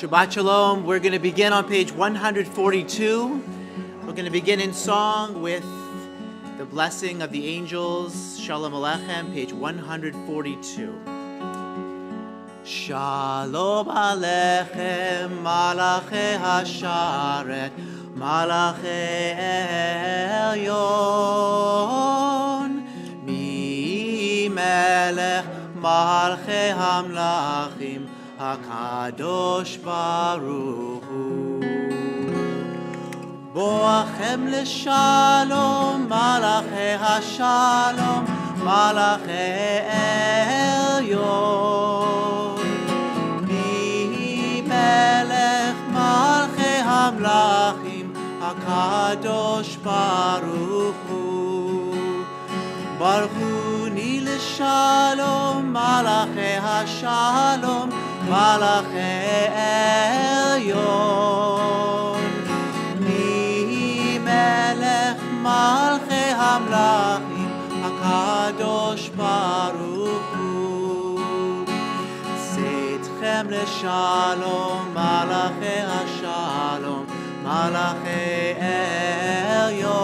Shabbat Shalom. We're going to begin on page 142. We're going to begin in song with the blessing of the angels. Shalom Aleichem, page 142. Shalom Aleichem, Malachei Hasharet, Malachei Elyon, Mi Melech Malchei Hamlachim, HaKadosh Baruch Hu. Boachem l'shalom, Malachei Hashalom, Malachei Elyon, Mi Melech Malchei Hamlachim, HaKadosh Baruch Hu. Baruch Hu ni l'shalom, Malachei Hashalom, Malachei Elyon, Mi Melech Malchei Hamlachim, HaKadosh Baruch Hu. Seitchem l'shalom, Malachei Hashalom, Malachei Elyon,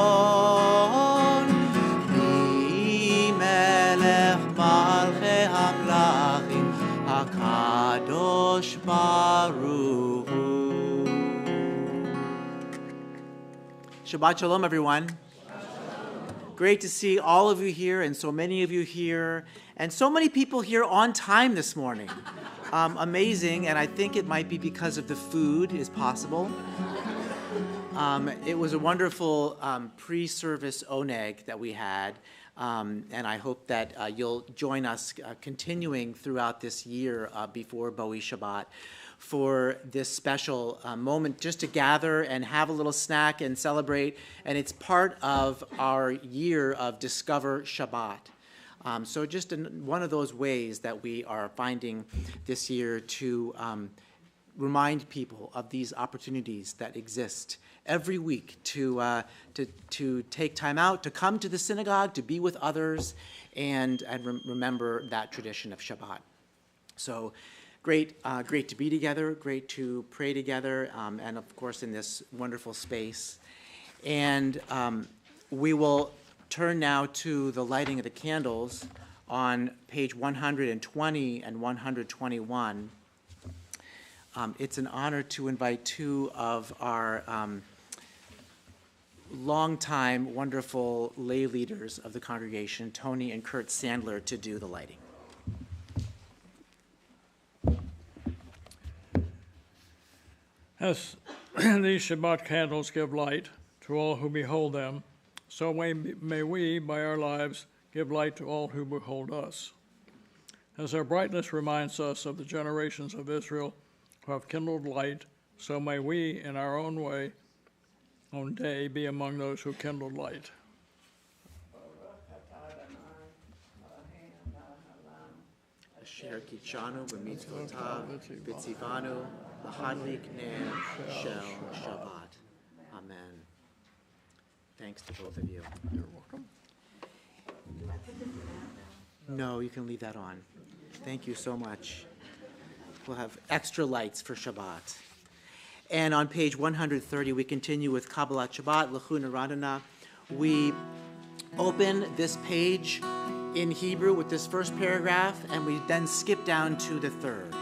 Mi Melech Malchei Hamlachim, HaKadosh Baruch Hu. Shabbat Shalom, everyone. Great to see all of you here and so many of you here and so many people here on time this morning. Amazing, and I think it might be because of the food is possible. It was a wonderful pre-service oneg that we had. And I hope that you'll join us continuing throughout this year before Bowie Shabbat for this special moment just to gather and have a little snack and celebrate. And it's part of our year of Discover Shabbat. So just one of those ways that we are finding this year to remind people of these opportunities that exist every week to take time out, to come to the synagogue, to be with others, and remember that tradition of Shabbat. So great to be together, great to pray together, and of course in this wonderful space. And we will turn now to the lighting of the candles on page 120 and 121. It's an honor to invite two of our longtime wonderful lay leaders of the congregation, Tony and Kurt Sandler, to do the lighting. As these Shabbat candles give light to all who behold them, so may we, by our lives, give light to all who behold us. As our brightness reminds us of the generations of Israel who have kindled light, so may we, in our own day, be among those who kindled light. Asher kitshanu b'mitzvotav v'tzivanu l'hadlik ner shel Shabbat. Amen. Thanks to both of you. You're welcome. No, you can leave that on. Thank you so much. We'll have extra lights for Shabbat. And on page 130, we continue with Kabbalat Shabbat, L'chu Neradana. We open this page in Hebrew with this first paragraph, and we then skip down to the third.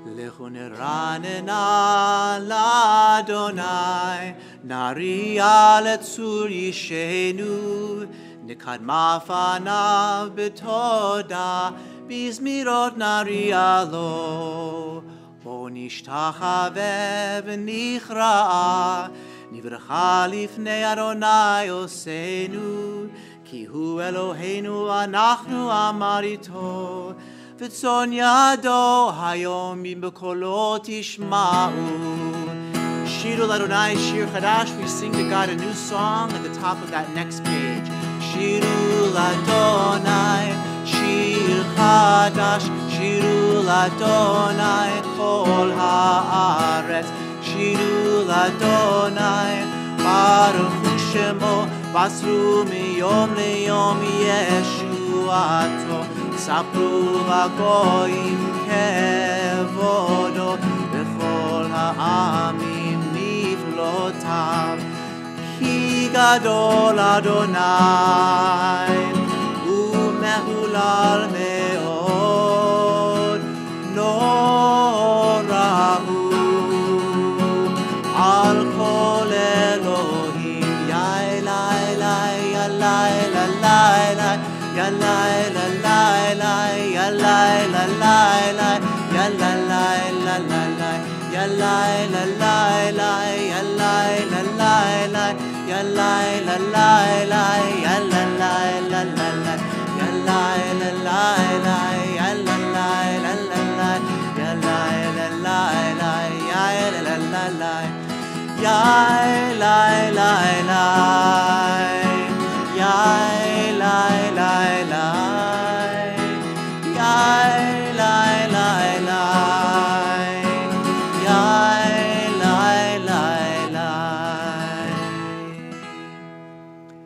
L'chu Neradana l'Adonai, Nariya letzur yishenu, Nikadma fanav b'toda, Bizmirot Nariya lo. Bo nishtachave v'nichra'a, nivracha lifnei Adonai osenu, ki hu Eloheinu anachnu amarito, v'tzon yado hayom b'kolot ishma'u. Shiru l'Adonai shir chadash, we sing to God a new song at the top of that next page. Shiru l'Adonai shir chadash, Shiru l'Adonai kol haaretz, Shiru l'Adonai baruch hu shemo, basru miyom leyom yeshuato, sapru hagoyim כבודו בכל העמים נפלאותיו. כי גדול אדוני ומהולל מאוד, נורא הוא על כל אלוהים. יא לילה יא לילה לילה יא לילה לילה יא לילה לילה יא לילה לילה יא לילה לילה יא לילה לילה יא לילה לילה יא לילה לילה יא לילה לילה יא לילה לילה יא לילה לילה יא לילה לילה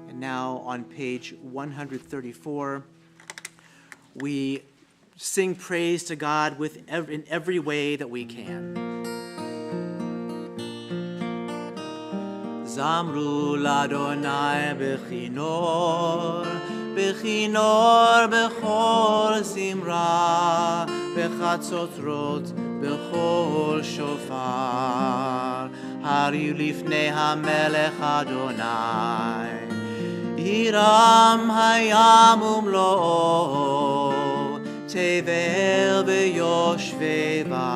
And now on page 134, we sing praise to God in every way that we can. Zamru l'Adonai bechinor, bechinor bechol zimra, bechatzotrot bechol shofar. Hariu lifnei hamelech Adonai, hiram hayam umlo'o, tevel beyoshveva.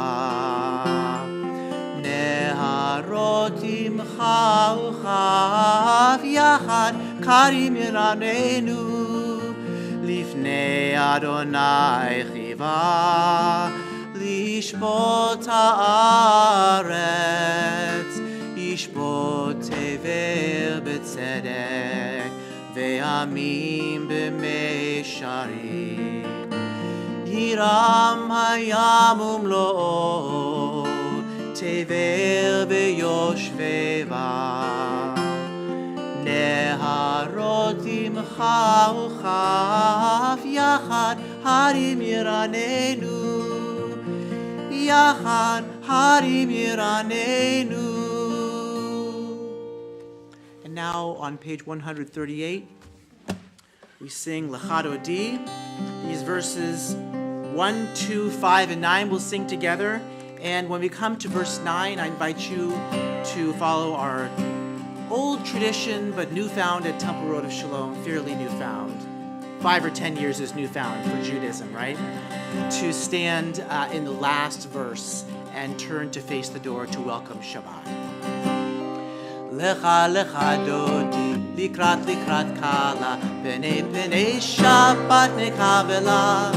נהרות עמך וכף יחד קרים ירננו לפני אדוני חיבה לשפוט הארץ ישפוט תבל בצדק ועמים במישרים ירם הים ומלואו תבל ביושבבה נהרות עמך וכף יחד הרים ירננו יחד הרים ירננו. And now on page 138 we sing Lecha Dodi. These verses 1, 2, 5, and 9 we'll sing together. And when we come to verse 9, I invite you to follow our old tradition, but newfound at Temple Road of Shalom, fairly newfound. 5 or 10 years is newfound for Judaism, right? To stand in the last verse and turn to face the door to welcome Shabbat. Lecha lecha dodi, likrat likrat kala, pene pene Shabbat nekabela.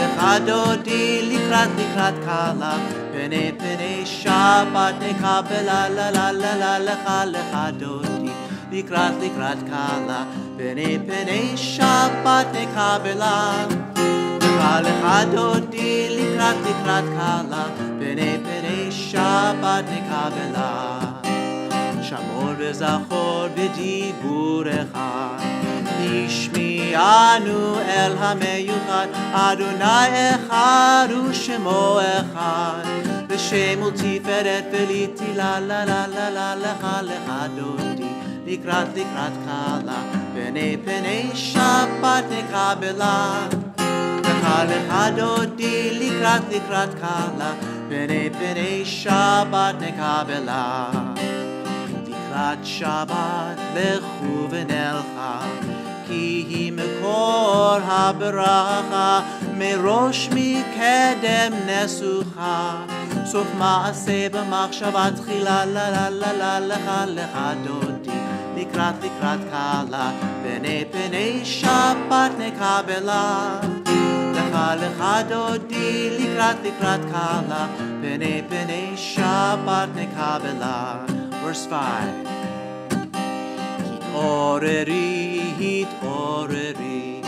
Lecha dodi, likrat likrat kala, pene pene Shabbat nekabela. La la la la lecha dodi, likrat likrat kala, pene pene Shabbat nekabela. Lecha dodi, likrat likrat kala, pene pene Shabbat nekabela. שמור וזכור בדיבורך, השמיענו אל המיוחד, אדוני אחד ושמו אחד, בשם ולתפארת ולתהילה, לה לה לה לה לך לך דודי, לקראת לקראת קלה, פני פני שבת נקבלה. לך לך דודי, לקראת לקראת קלה, פני פני שבת נקבלה. לקראת שבת לכו ונלכה, כי היא מקור הברכה, מראש מקדם נסוכה, סוף מעשה במחשבה תחילה, לה לה לה לה לך לך דודי, לקראת לקראת קלה, פני פני שבת נקבלה. לך לך דודי, לקראת לקראת קלה, פני פני שבת נקבלה. Verse 5. התעוררי, התעוררי,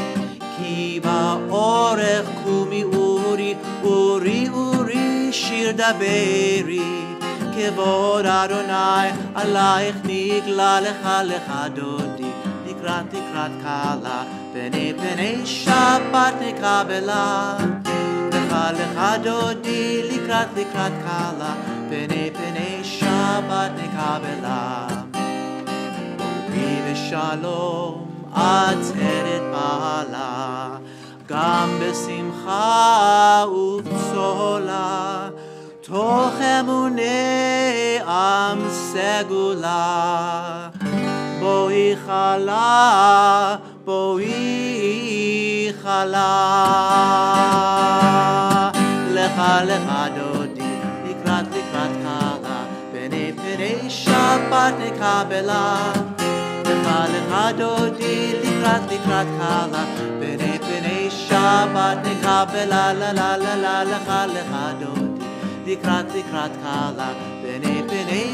כי באורך קומי אורי, אורי אורי שיר דברי, כבוד אדוני עלייך נגלה. לך לך דודי, לקראת לקראת קלה, פני פני שבת נקבלה. לך lecha dodi likrat kala, pene Shabbat nekabela. Bori v'shalom atzeret bala, gam besimcha uvtzola, toch emunei am segula. Boi chala, lecha dodi, likrat kala, pene Shabbat nekabela. Lecha dodi, likrat kala, pene Shabbat nekabela, lecha dodi, likrat kala, pene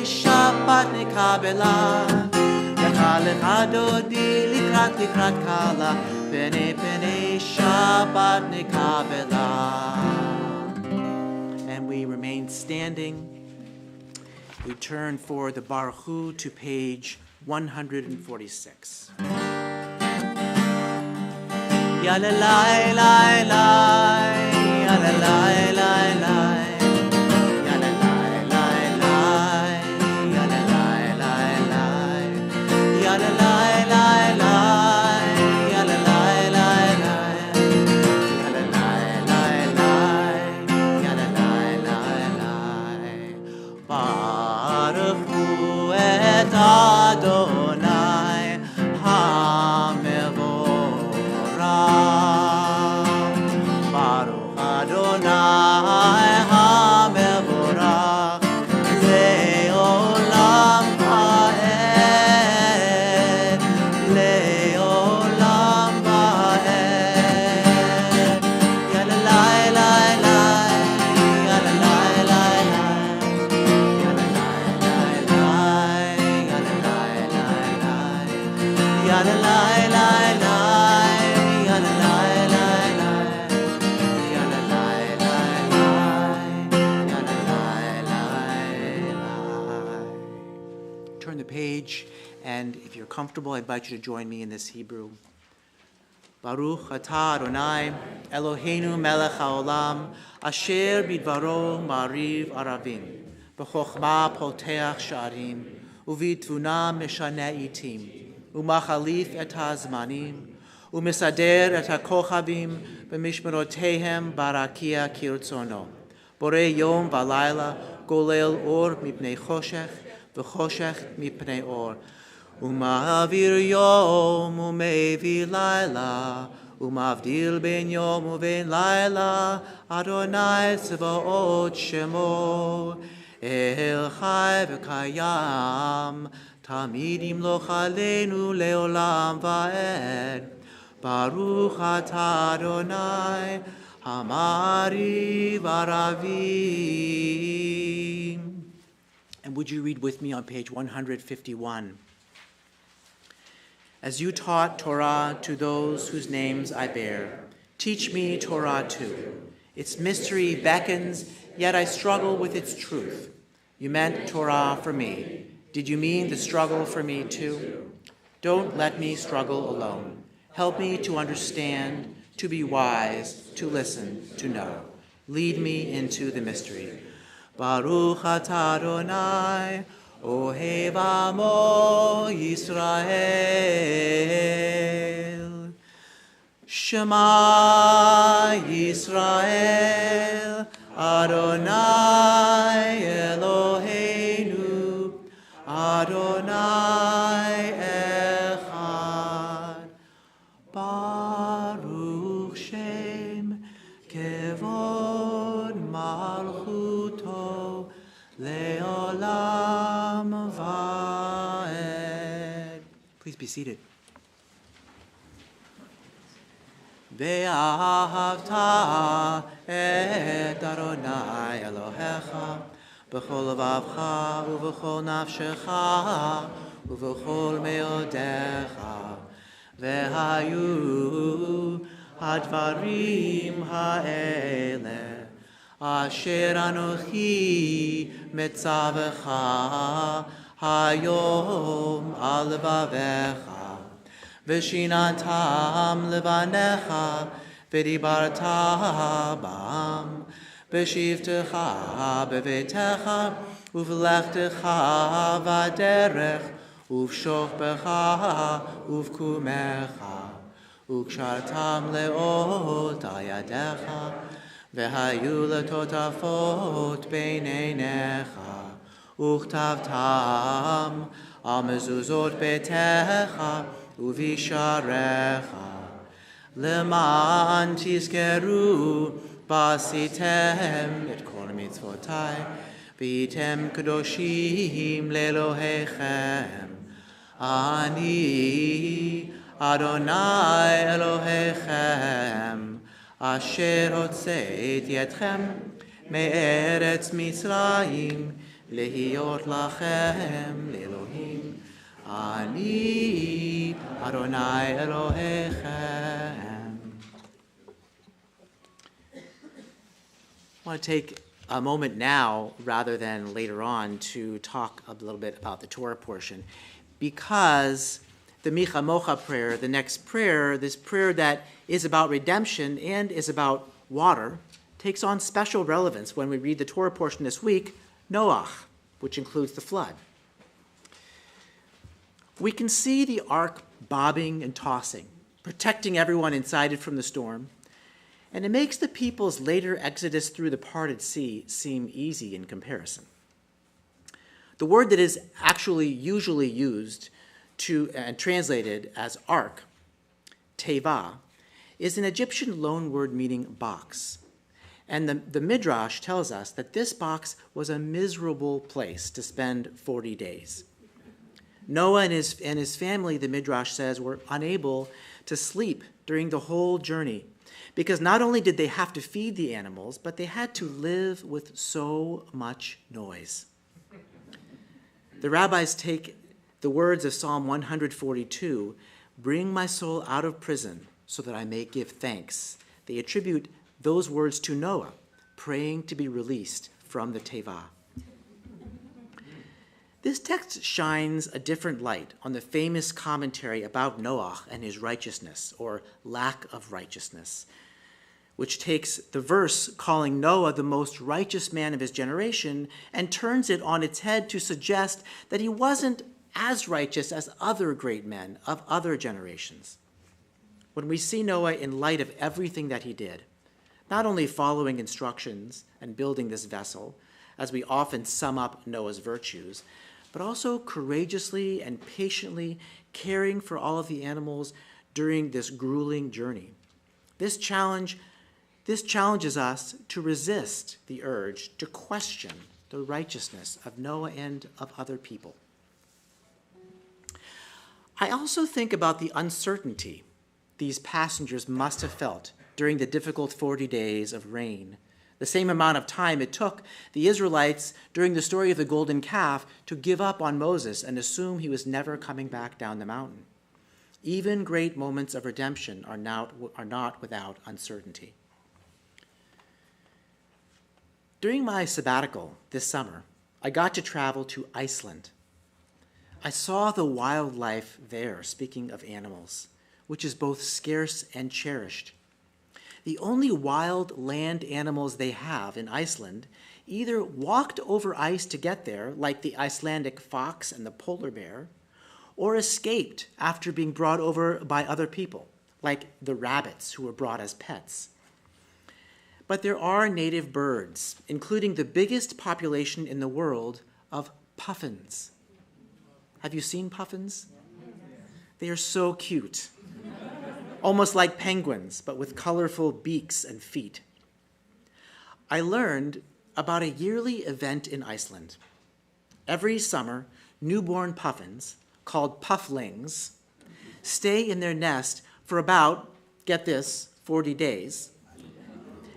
Shabbat nekabela. Lecha dodi, likrat kala, pene Shabbat nekabela. And we remain standing. We turn for the Baruch Hu to page 146. Ya la la la la, ya la la la la, ya la la la la, ya la la la la, ya la la la la, ya la la la la, ya la la la la, ya la la la la. Baruch Hu et Adonai HaMevorach. Baruch Adonai HaMevorach le'olam ha'ed, le'olam ha'ed. Ya la la la la, ya la la la la, ya la la la la, ya la la la la, ya la la la la, ya la la la la, ya la la la la, ya la la la. Turn the page, and if you're comfortable, I invite you to join me in this Hebrew. Baruch atah Adonai, Eloheinu melech haolam, asher bidvaro mariv aravim, b'chokhmah poteach sha'arim, uvitvuna meshane itim, umachalif et hazmanim, umisader et hakochavim, b'mishmerotehem barakia kirtzono. Borei yom v'layla, golel or mipnei choshech, v'choshech mipnei or. Umavir yom umevi laila, umavdil ben yom uven laila, Adonai tzvaot shemo, el chai v'kayam, tamid yimloch aleinu leolam va'ed. Baruch atah Adonai, hamari v'aravim. And would you read with me on page 151? As you taught Torah to those whose names I bear, teach me Torah too. Its mystery beckons, yet I struggle with its truth. You meant Torah for me. Did you mean the struggle for me too? Don't let me struggle alone. Help me to understand, to be wise, to listen, to know. Lead me into the mystery. Baruch atah Adonai, Ohev Amo Yisrael. Shema Yisrael, Adonai Eloheinu, Adonai Echad. Baruch Shem Kevod Malchuto Leolam Vaed. Please be seated. Ve'ahavta et Adonai Elohecha b'chol levavcha u'v'chol nafshecha u'v'chol meodecha ve'hayu hadvarim ha'ele asher anochi metzavecha hayom al levavecha V'shinatam levanecha, ודיברת בם בשבתך בביתך ובלכתך בדרך ובשוכבך ובקומך וקשרתם לאות על ידיך והיו לטוטפות בין עיניך וכתבתם על מזוזות ביתך ובשעריך למען תזכרו ועשיתם את כל מצוותי והייתם קדושים לאלוהיכם. אני אדוני אלוהיכם אשר הוצאתי אתכם מארץ מצרים להיות לכם לאלוהים. אני אדוני אלוהיכם. I want to take a moment now, rather than later on, to talk a little bit about the Torah portion, because the Micha Mocha prayer, the next prayer, this prayer that is about redemption and is about water, takes on special relevance when we read the Torah portion this week, Noach, which includes the flood. We can see the ark bobbing and tossing, protecting everyone inside it from the storm, and it makes the people's later exodus through the parted sea seem easy in comparison. The word that is actually usually used and translated as ark, teva, is an Egyptian loan word meaning box. And the Midrash tells us that this box was a miserable place to spend 40 days. Noah and his family, the Midrash says, were unable to sleep during the whole journey because not only did they have to feed the animals, but they had to live with so much noise. The rabbis take the words of Psalm 142, "Bring my soul out of prison so that I may give thanks." They attribute those words to Noah, praying to be released from the teva. This text shines a different light on the famous commentary about Noah and his righteousness, or lack of righteousness, which takes the verse calling Noah the most righteous man of his generation and turns it on its head to suggest that he wasn't as righteous as other great men of other generations. When we see Noah in light of everything that he did, not only following instructions and building this vessel, as we often sum up Noah's virtues, but also courageously and patiently caring for all of the animals during this grueling journey. This challenges us to resist the urge to question the righteousness of Noah and of other people. I also think about the uncertainty these passengers must have felt during the difficult 40 days of rain, the same amount of time it took the Israelites during the story of the golden calf to give up on Moses and assume he was never coming back down the mountain. Even great moments of redemption are not without uncertainty. During my sabbatical this summer, I got to travel to Iceland. I saw the wildlife there, speaking of animals, which is both scarce and cherished. The only wild land animals they have in Iceland either walked over ice to get there, like the Icelandic fox and the polar bear, or escaped after being brought over by other people, like the rabbits who were brought as pets. But there are native birds, including the biggest population in the world of puffins. Have you seen puffins? They are so cute. Almost like penguins, but with colorful beaks and feet. I learned about a yearly event in Iceland. Every summer, newborn puffins, called pufflings, stay in their nest for about, get this, 40 days,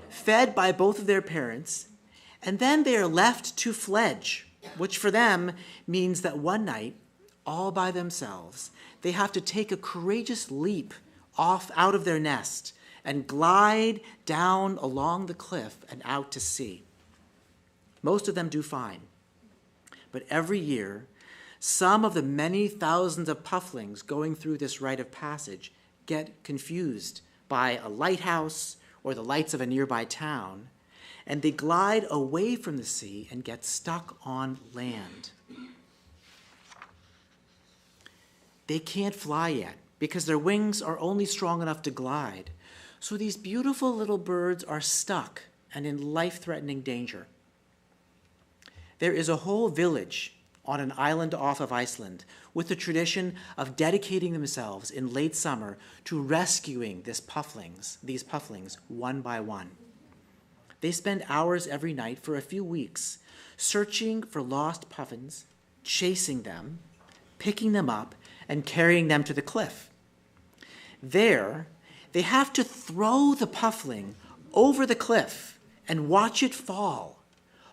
fed by both of their parents, and then they are left to fledge, which for them means that one night, all by themselves, they have to take a courageous leap out of their nest and glide down along the cliff and out to sea. Most of them do fine. But every year, some of the many thousands of pufflings going through this rite of passage get confused by a lighthouse or the lights of a nearby town, and they glide away from the sea and get stuck on land. They can't fly yet because their wings are only strong enough to glide. So these beautiful little birds are stuck and in life-threatening danger. There is a whole village on an island off of Iceland with the tradition of dedicating themselves in late summer to rescuing these pufflings one by one. They spend hours every night for a few weeks searching for lost puffins, chasing them, picking them up, and carrying them to the cliff. There, they have to throw the puffling over the cliff and watch it fall,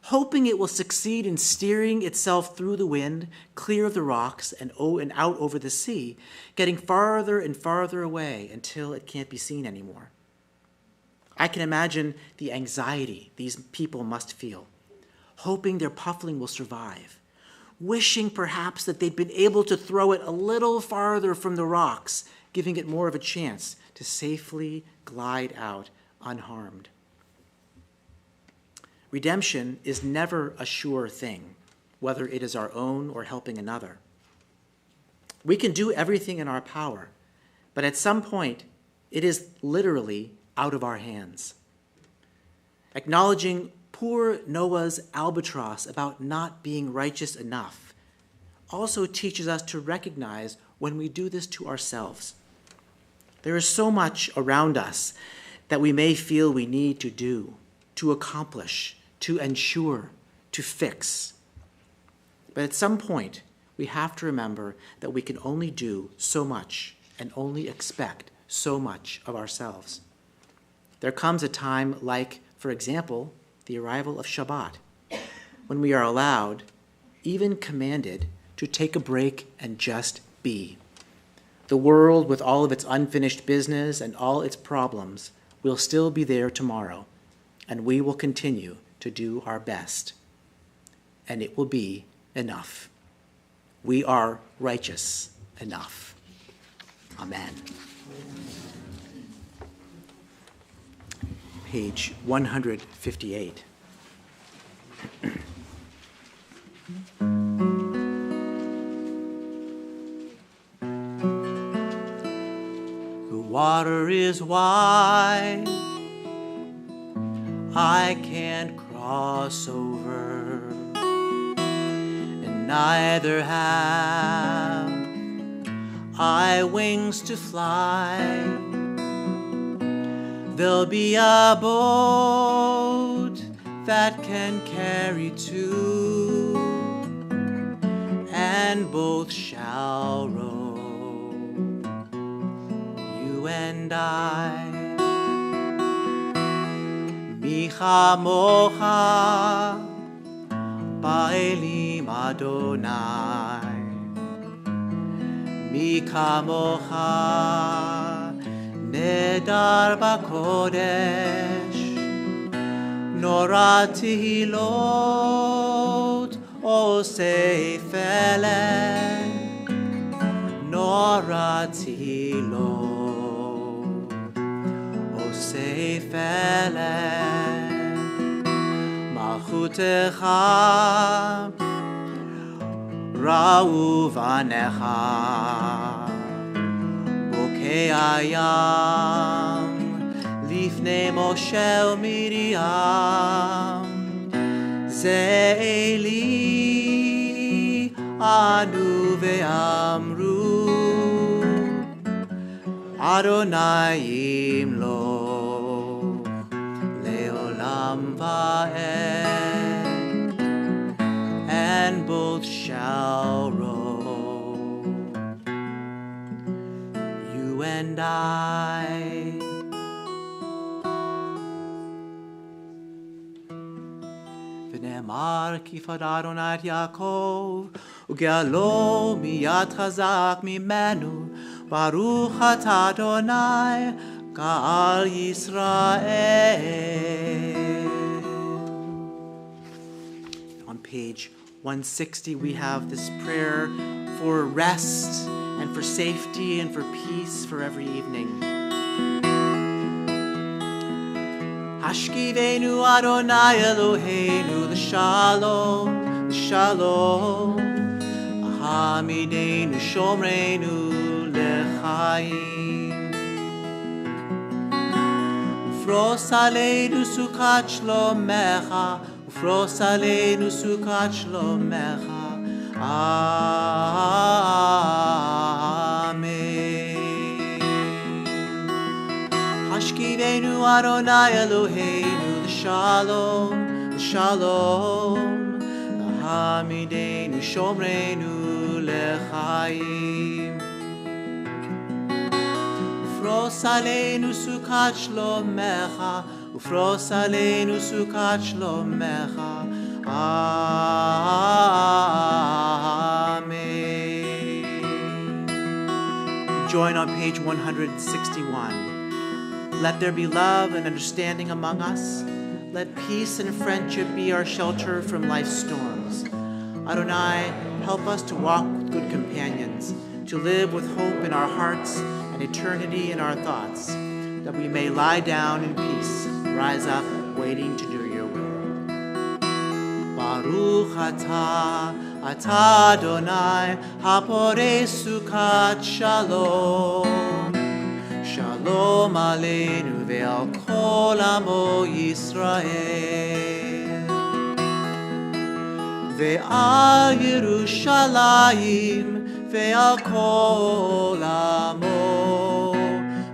hoping it will succeed in steering itself through the wind, clear of the rocks, and out over the sea, getting farther and farther away until it can't be seen anymore. I can imagine the anxiety these people must feel, hoping their puffling will survive, wishing perhaps that they'd been able to throw it a little farther from the rocks, giving it more of a chance to safely glide out unharmed. Redemption is never a sure thing, whether it is our own or helping another. We can do everything in our power, but at some point, it is literally out of our hands. Acknowledging poor Noah's albatross about not being righteous enough also teaches us to recognize when we do this to ourselves. There is so much around us that we may feel we need to do, to accomplish, to ensure, to fix. But at some point, we have to remember that we can only do so much and only expect so much of ourselves. There comes a time like, for example, the arrival of Shabbat, when we are allowed, even commanded, to take a break and just be. The world, with all of its unfinished business and all its problems, will still be there tomorrow, and we will continue to do our best. And it will be enough. We are righteous enough. Amen. Page 158. The water is wide, I can't cross over, and neither have I wings to fly. There'll be a boat that can carry two, and both shall row, you and I. Mi chamocha ba'elim Adonai, mi kamocha nedar b'kodesh, nora tehilot osei felek, nora tehilot osei felek, malchutecha ra'u vanecha, bokei hayam lifnei Moshe u'Miriam, ze Eli anu ve'amru, Adonai yimloch le'olam va'ed, and both shall row, you and I. V'ne'emar ki fad Adonai et Yaakov, u'ge'alo miyad chazak mimenu, Baruch atah Adonai Ka'al Yisrael. On page 160, we have this prayer for rest and for safety and for peace for every evening. Hashkivenu Adonai Eloheinu l'shalom, l'shalom. Hamidenu shomreinu l'chaim. Ufros aleinu sukat shlomecha, ufros aleinu sukat shlomecha. Amen. Hashkivenu Adonai Eloheinu l'shalom, l'shalom. Hamidenu shomreinu l'chaim. Ufros aleinu sukat shlomecha, ufros aleinu sukat shlomecha. Amen. Join on page 161. Let there be love and understanding among us. Let peace and friendship be our shelter from life's storms. Adonai, help us to walk with good companions, to live with hope in our hearts and eternity in our thoughts, that we may lie down in peace, rise up, waiting to do your will. Baruch atah Adonai, haporei sukat shalom. Shalom aleinu ve'al kol amo Yisrael. Ve'al Yerushalayim ve'al kol amo.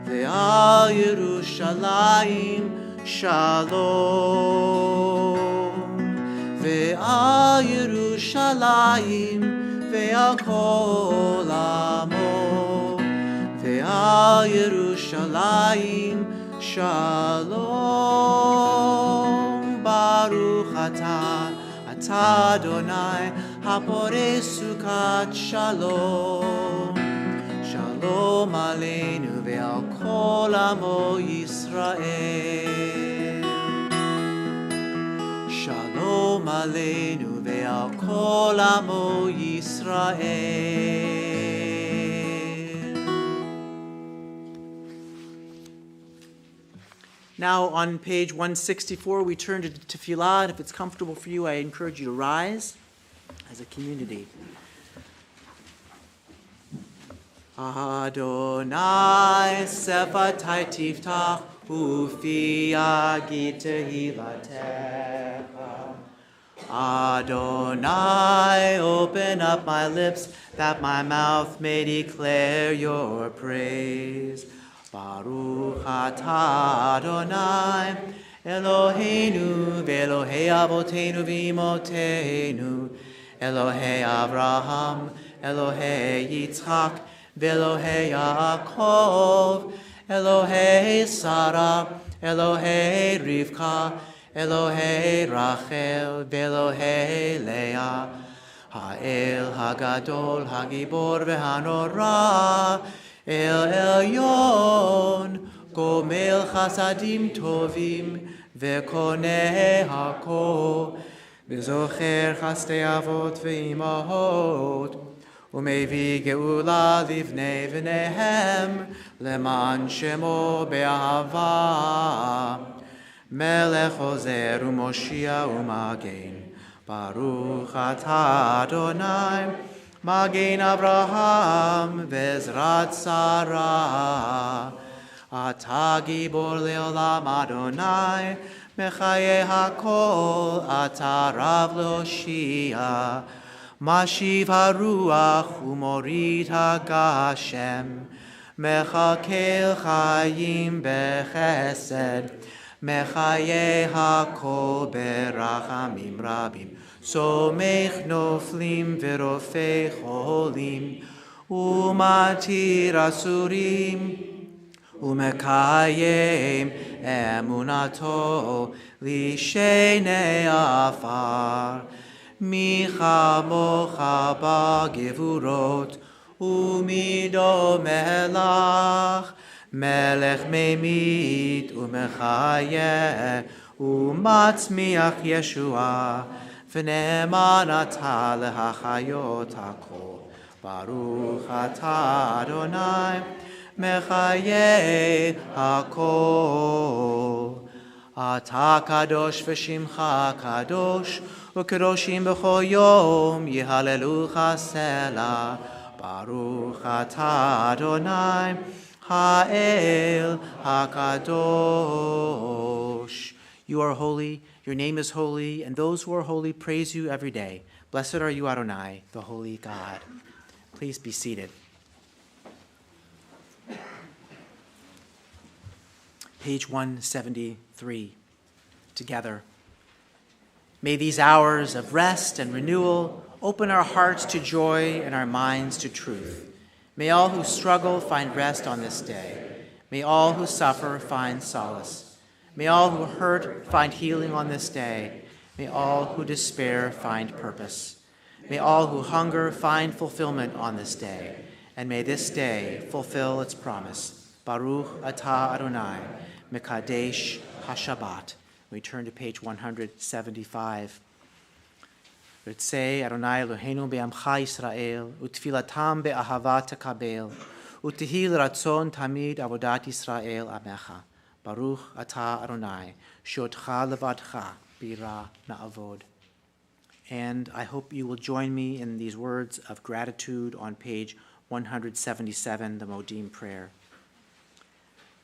Ve'al Yerushalayim shalom. Ve'al Yerushalayim ve'al kol amo. Ve'al Yerushalayim shalom. Baruch atah Adonai, haporei sukat shalom. Shalom aleinu ve'al kol amo Yisrael. Shalom aleinu ve'al kol amo Yisrael. Now on page 164, we turn to Tefillah, and if it's comfortable for you, I encourage you to rise as a community. Adonai sefatai tiftach ufi yagid tehilatecha. Adonai, open up my lips that my mouth may declare your praise. Baruch atah Adonai, Eloheinu ve'Elohei avoteinu v'imotenu, Elohei Avraham, Elohei Yitzchak, ve'Elohei Yaakov, Elohei Sarah, Elohei Rivka, Elohei Rachel, ve'Elohei Leah, Ha'el Hagadol, Hagibor ve'Hanora, El Elyon, Gomel Chasadim Tovim, Ve'koneh Hakol, V'zocher Chastei Avot Ve'imahot, Umevi Geula Livnei V'nehem, Leman Shemo Be'ahava, Melech Ozer U'Moshia U'Magen, Baruch atah Adonai, Magen Avraham ve'ezrat Sarah. Ata gibor le'olam Adonai, mechaye hakol, ata rav lo'shia. Mashiv haruach u'morid hagashem, mechakel chayim bechesed, mechaye hakol berachamim rabim. Somech noflim v'rofei cholim, umatir asurim, umekayem emunato lishenei afar. Micha mocha b'gevurot, umido melach, melech memit umechayeh, umatzmiach Yeshua. V'ne'eman atah lehachayot hakol. Baruch atah Adonai, mechaye hakol. אתה קדוש ושמך קדוש, וקדושים בכל יום יהללוך סלע. ברוך אתה אדוני, האל הקדוש. You are holy, your name is holy, and those who are holy praise you every day. Blessed are you, Adonai, the holy God. Please be seated. Page 173, together. May these hours of rest and renewal open our hearts to joy and our minds to truth. May all who struggle find rest on this day. May all who suffer find solace. May all who hurt find healing on this day. May all who despair find purpose. May all who hunger find fulfillment on this day. And may this day fulfill its promise. Baruch atah Adonai, Mekadesh HaShabbat. We turn to page 175. Ritzei Adonai Eloheinu be'amcha Yisrael, utfilatam be'ahava tekabel, utihil ratzon tamid avodat Yisrael amecha. Baruch atah Adonai, shotcha levadcha, bira na'avod. And I hope you will join me in these words of gratitude on page 177, the Modim prayer.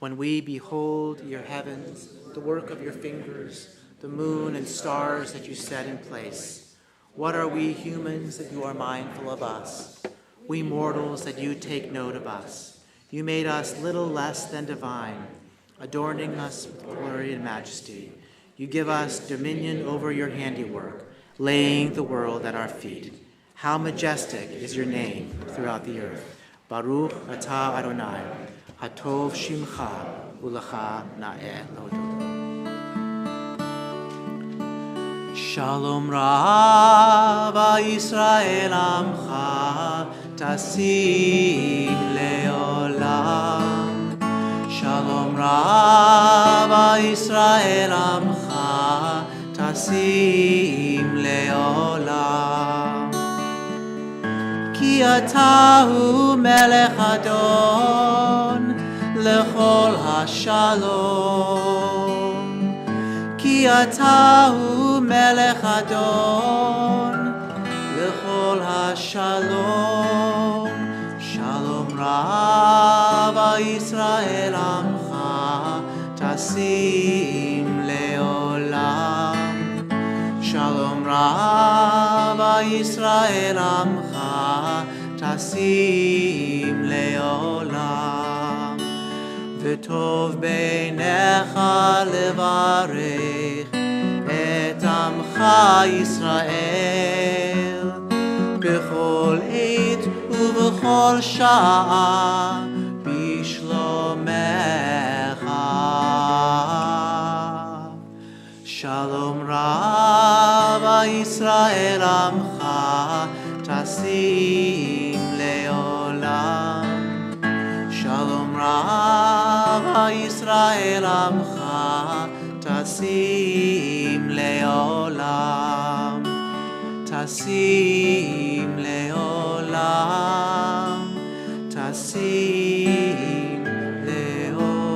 When we behold your heavens, the work of your fingers, the moon and stars that you set in place, what are we humans that you are mindful of us? We mortals that you take note of us. You made us little less than divine, adorning us with glory and majesty. You give us dominion over your handiwork, laying the world at our feet. How majestic is your name throughout the earth. Baruch atah Adonai, hatov shimcha, ulecha na'eh lodod. Shalom Rava Yisrael Amcha Tasim Leolam. Shalom Rava Yisrael Amcha Tasim Leolam. Ki atahu melech adon lechol hashalom. Ki atahu melech adon lechol hashalom. Shalom Rava Yisrael Amcha Tasim Leolam. Shalom Rava Yisrael Amcha Tasim Leolam. V'tov beinecha levarech et amcha Yisrael b'chol eit ובכל שעה בשלומך. שלום רב ישראל עמך תשים לעולם. שלום רב ישראל עמך תשים לעולם. תשים לעולם, תשים לעולם.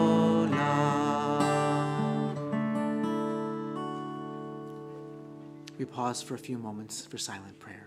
We pause for a few moments for silent prayer.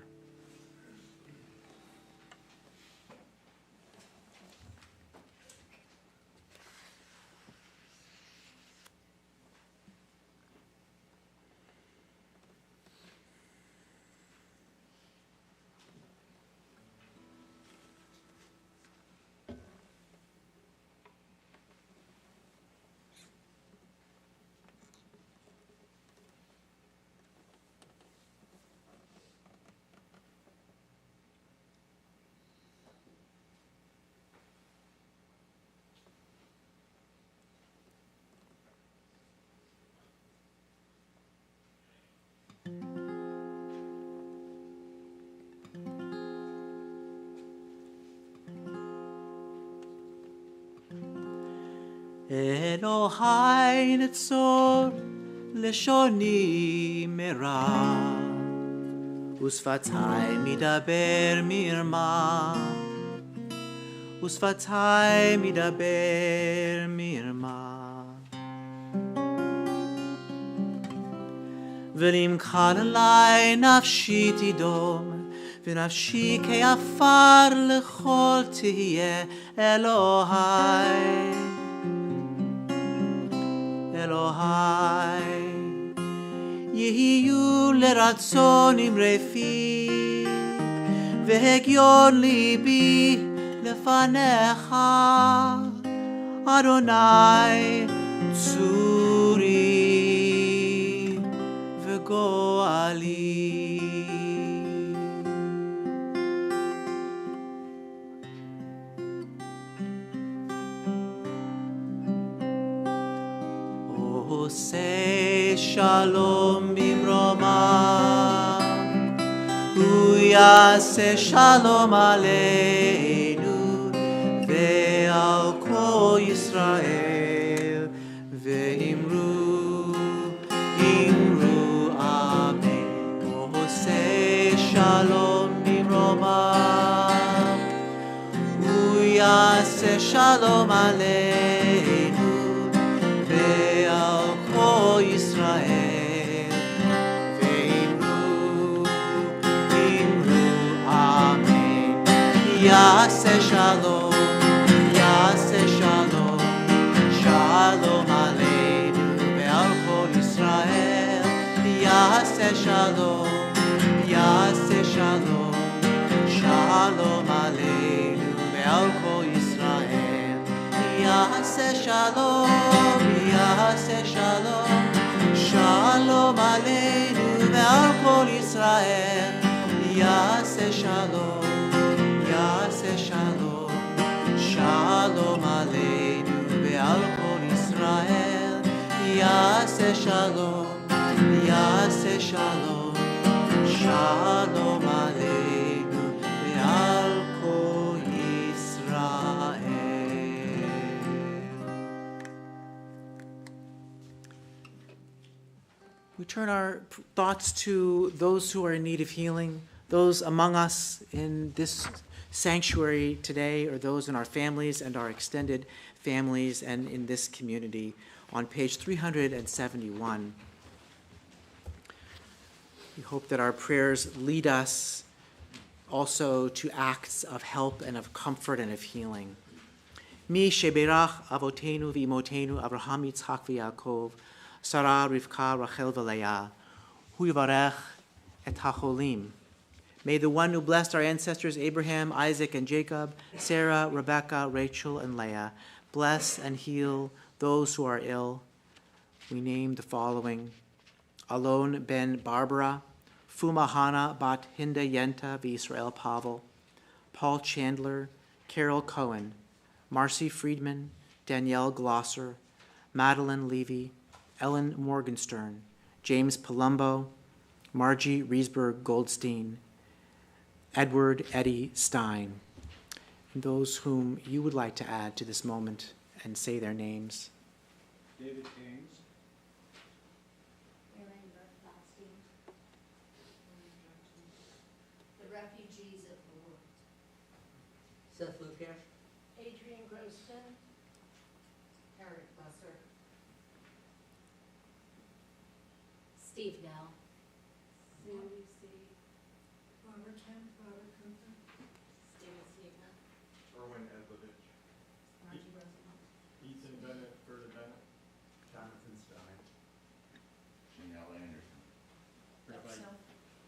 אלוהי נצור לשוני מרע ושפתי מדבר מרמה ושפתי מדבר מרמה ונמחל עלי נפשי תדום, ונפשי כעפר לכל תהיה אלוהי. אלוהי, יהיו לרצון אמרי פי, והגיון ליבי לפניך, אדוני צורי וגואלי. עושה שלום במרומיו, הוא יעשה שלום עלינו ועל כל ישראל, ואמרו אמן. הוא עושה שלום במרומיו, הוא יעשה שלום עלינו ועל כל ישראל, ואמרו אמן. יעשה שלום, יעשה שלום, שלום עלינו ועל כל ישראל. יעשה שלום, יעשה שלום, שלום עלינו ועל כל ישראל. יעשה שלום, יעשה שלום, שלום עלינו ועל כל ישראל. יעשה שלום, יעשה שלום, שלום עלינו ועל כל ישראל. יעשה שלום, יעשה שלום, שלום עלינו ועל כל ישראל. We turn our thoughts to those who are in need of healing, those among us in this sanctuary today, or those in our families and our extended families and in this community. On page 371, we hope that our prayers lead us also to acts of help and of comfort and of healing. Mi sheberach avotenu v'imotenu Avraham, Yitzchak v'Yaakov, Sarah, Rivka, Rachel, v'Leah, hu yivarech et hacholim. May the one who blessed our ancestors Abraham, Isaac, and Jacob, Sarah, Rebekah, Rachel, and Leah, bless and heal those who are ill. We name the following: Alon ben Barbara, Fuma Hana bat Hinda Yenta v'Yisrael Pavel, Paul Chandler, Carol Cohen, Marcy Friedman, Danielle Glosser, Madeline Levy, Ellen Morgenstern, James Palumbo, Margie Riesberg Goldstein, Edward Eddie Stein, and those whom you would like to add to this moment and say their names. David James. The refugees of the world. Seth Lukash. Adrian Groston. Eric Busser. Steve Nell. Sandy C. Robert Kemp. Robert Cooper. Steven Siegel. Erwin Edlovich. Margie Rosenwald. Ethan Bennett, Berta Bennett. Jonathan Stein. Janelle Anderson.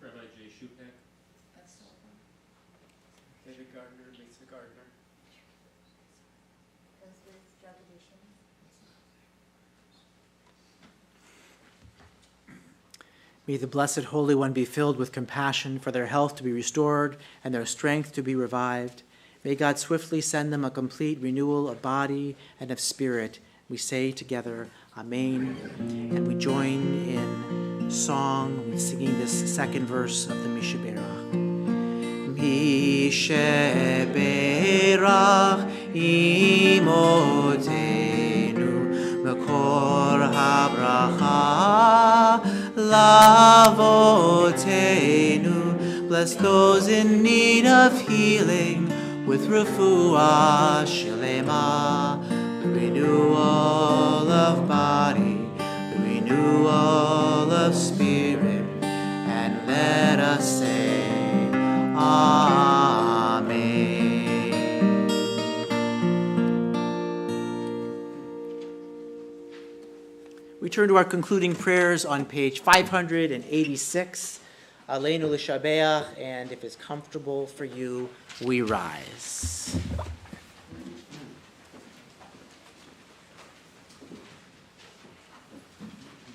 Rabbi J. Shupek. David Gardner, Lisa Gardner. May the Blessed Holy One be filled with compassion for their health to be restored and their strength to be revived. May God swiftly send them a complete renewal of body and of spirit. We say together, Amen. And we join in song, with singing this second verse of the Mishaberach. Mishaberach imotenu mekor habracha lavotenu. Bless those in need of healing with refuah shlema, the renewal of body, the renewal of of spirit, and let us say, Amen. We turn to our concluding prayers on page 586, Aleinu l'Shabeach, and if it's comfortable for you, we rise.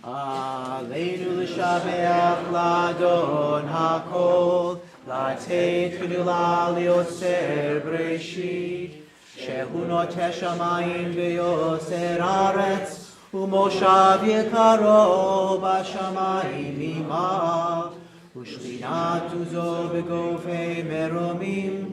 Aleinu l'Shabeach l'Adon HaKol, לתת גדולה ליוצר בראשית, שהוא נוטה שמיים ויוצר ארץ, ומושב יקרו בשמיים ממך, ושכינת עוזו בגופי מרומים,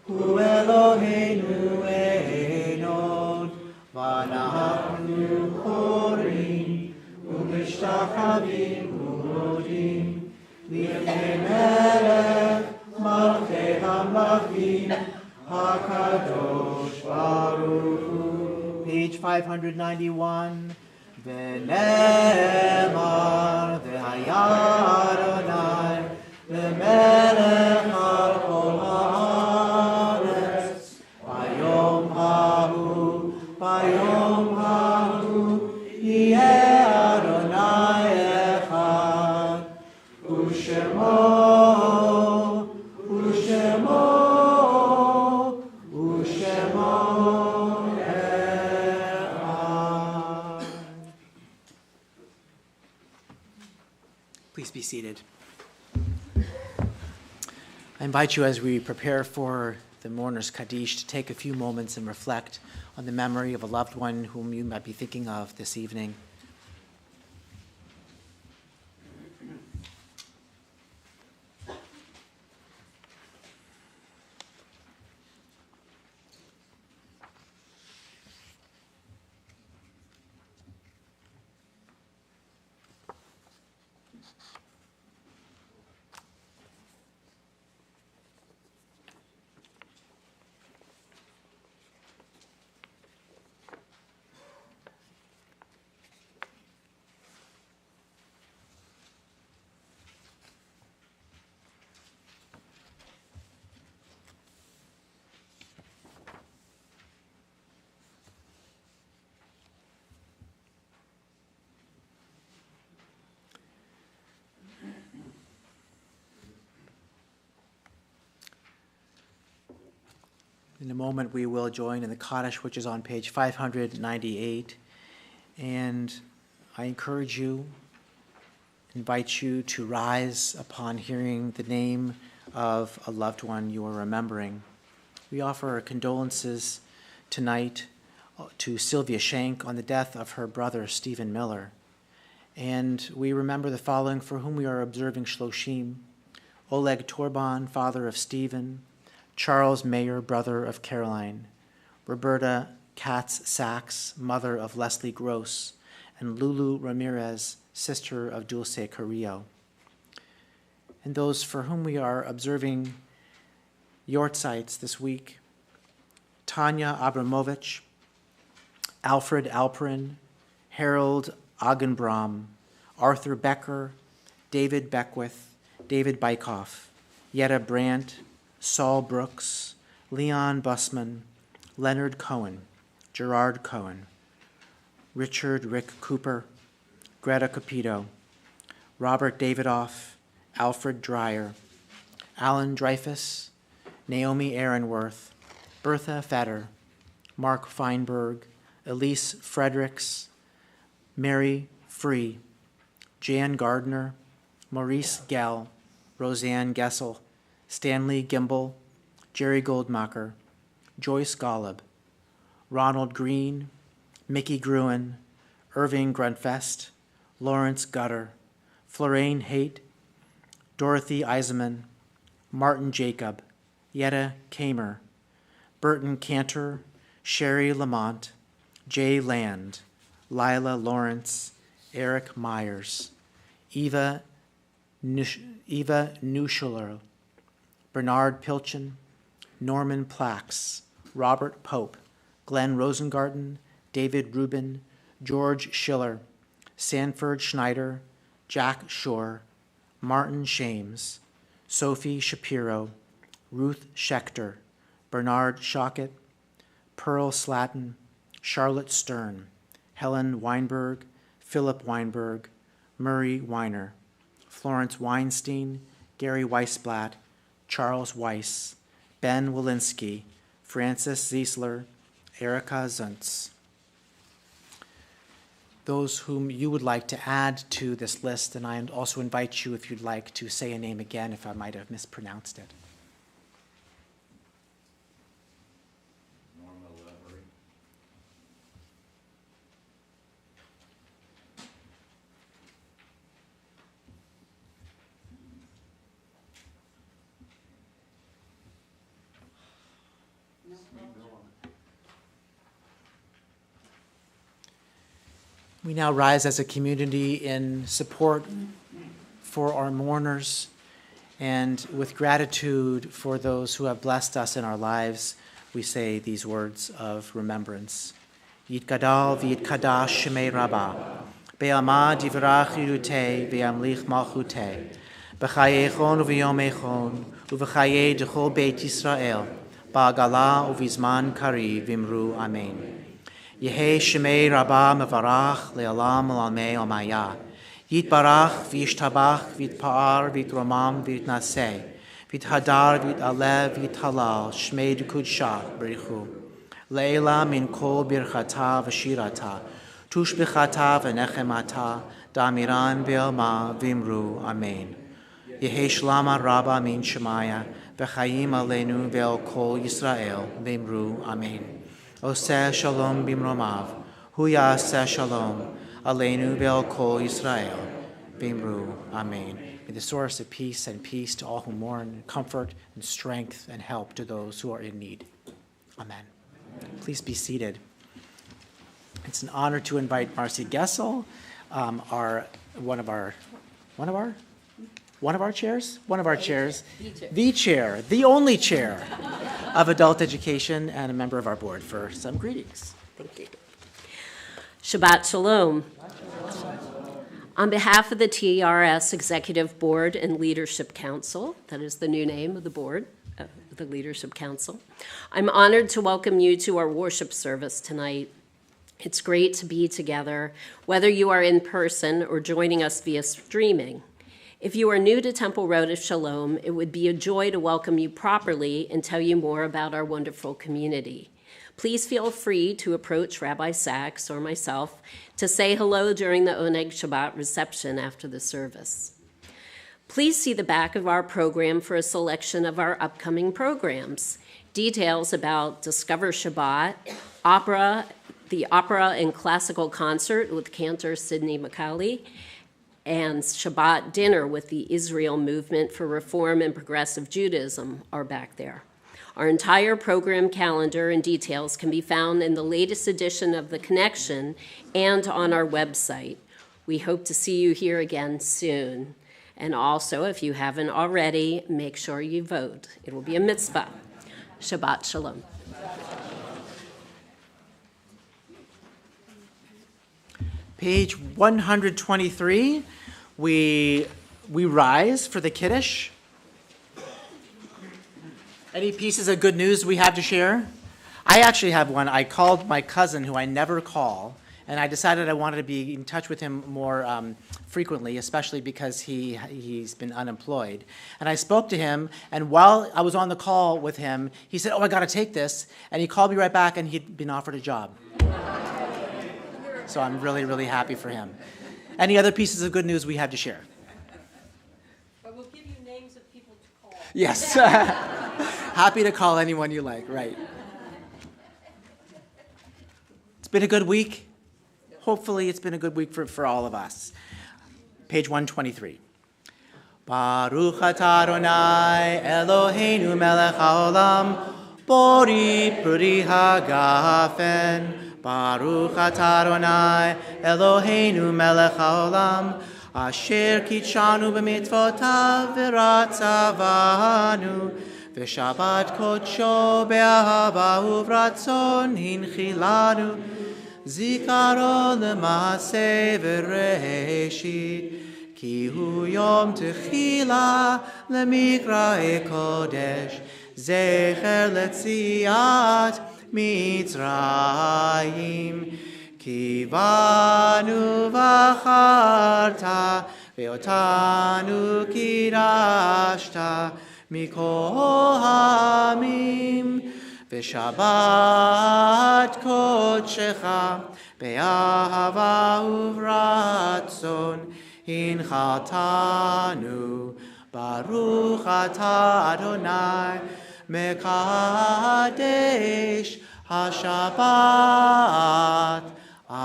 הוא אלוהינו עינון, ואנחנו קוראים ומשתחווים ומודים לפני מלך מלכי המלכים הקדוש ברוך הוא. Page 591. ונאמר והיה אדוני למלך על כל הארץ ביום ההוא יהיה אדוני אחד ושמו Please be seated. I invite you, as we prepare for the mourner's Kaddish, to take a few moments and reflect on the memory of a loved one whom you might be thinking of this evening. In a moment, we will join in the Kaddish, which is on page 598. And I encourage you, invite you to rise upon hearing the name of a loved one you are remembering. We offer our condolences tonight to Sylvia Shank on the death of her brother, Stephen Miller. And we remember the following for whom we are observing Shloshim: Oleg Torban, father of Stephen; Charles Mayer, brother of Caroline; Roberta Katz Saxe, mother of Leslie Gross; and Lulu Ramirez, sister of Dulce Carrillo. And those for whom we are observing Yortzites this week: Tanya Abramovich, Alfred Alperin, Harold Augenbraum, Arthur Becker, David Beckwith, David Bykoff, Yetta Brandt, Saul Brooks, Leon Bussman, Leonard Cohen, Gerard Cohen, Richard Rick Cooper, Greta Capito, Robert Davidoff, Alfred Dreyer, Alan Dreyfus, Naomi Aaronworth, Bertha Fetter, Mark Feinberg, Elise Fredericks, Mary Free, Jan Gardner, Maurice Gell, Roseanne Gessel, Stanley Gimble, Jerry Goldmacher, Joyce Golub, Ronald Green, Mickey Gruen, Irving Grunfest, Lawrence Gutter, Florraine Haight, Dorothy Eisenman, Martin Jacob, Yetta Kamer, Burton Cantor, Sherry Lamont, Jay Land, Lila Lawrence, Eric Myers, Eva Neuschuler, Bernard Pilchin, Norman Plax, Robert Pope, Glenn Rosengarten, David Rubin, George Schiller, Sanford Schneider, Jack Shore, Martin Shames, Sophie Shapiro, Ruth Schechter, Bernard Schockett, Pearl Slatton, Charlotte Stern, Helen Weinberg, Philip Weinberg, Murray Weiner, Florence Weinstein, Gary Weisblatt, Charles Weiss, Ben Walensky, Francis Ziesler, Erica Zuntz. Those whom you would like to add to this list, and I also invite you, if you'd like, to say a name again if I might have mispronounced it. Norma Levery. We now rise as a community in support for our mourners and with gratitude for those who have blessed us in our lives. We say these words of remembrance. Yitgadal v'yitkadash shemei Rabbah, be'amad yivrach yirutei ve'amlich malchutei, b'chayechon u'v'yomechon u'v'chayei d'chol beit Yisrael, ba'agala u'vizman kari v'imru amen. Yehe Shemei Rabbah Mevarach Le'olam L'Almei Omaya. Yitbarach v'yishtabach v'yitpa'ar v'yitromam v'yitnaseh v'yithadar v'yitalev v'yithalal Shmei D'Kudsha B'richu. Le'ela min kol birchata v'shirata tushbichata v'nechemata damiran v'elma v'imru Amen. Yehe Shlama Rabbah min Shemaya v'chayim aleinu ve'el kol Yisrael v'imru Amen. Oseh shalom bimromav, hu yaseh shalom, aleinu ve'al kol Yisrael, v'imru, amen. May the source of peace and peace to all who mourn, comfort and strength and help to those who are in need. Amen. Please be seated. It's an honor to invite Marcy Gessel, one of our chairs, the only chair of adult education and a member of our board, for some greetings. Thank you. Shabbat Shalom. On behalf of the TRS Executive Board and Leadership Council, that is the new name of the board, the Leadership Council, I'm honored to welcome you to our worship service tonight. It's great to be together, whether you are in person or joining us via streaming. If you are new to Temple Road of Shalom, it would be a joy to welcome you properly and tell you more about our wonderful community. Please feel free to approach Rabbi Saxe or myself to say hello during the Oneg Shabbat reception after the service. Please see the back of our program for a selection of our upcoming programs. Details about Discover Shabbat, the opera and classical concert with cantor Sidney McCauley, and Shabbat dinner with the Israel Movement for Reform and Progressive Judaism are back there. Our entire program calendar and details can be found in the latest edition of The Connection and on our website. We hope to see you here again soon. And also, if you haven't already, make sure you vote. It will be a mitzvah. Shabbat Shalom. Page 123, we rise for the Kiddush. Any pieces of good news we have to share? I actually have one. I called my cousin, who I never call, and I decided I wanted to be in touch with him more frequently, especially because he's been unemployed. And I spoke to him, and while I was on the call with him, he said, "Oh, I got to take this," and he called me right back, and he'd been offered a job. So I'm really, really happy for him. Any other pieces of good news we have to share? But we'll give you names of people to call. Yes. Happy to call anyone you like, right. It's been a good week. Hopefully it's been a good week for all of us. Page 123. Baruch atah Adonai Eloheinu melech haolam bori puri hagafen. Baruch atah Adonai Eloheinu melech haolam asher kitshanu b'mitzvotav v'ratzavanu v'shabbat kodsho be'ahava uvratzon hinchilanu zikaro l'maaseh v'reshit כי הוא יום תחילה למקראי קודש, זכר ליציאת מצרים. כי בנו בחרת, ואותנו קידשת מכל העמים, ושבת קודשך באהבה וברצון הנחלתנו. ברוך אתה אדוני מקדש השבת. Amen.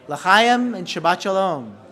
L'chaim and Shabbat Shalom.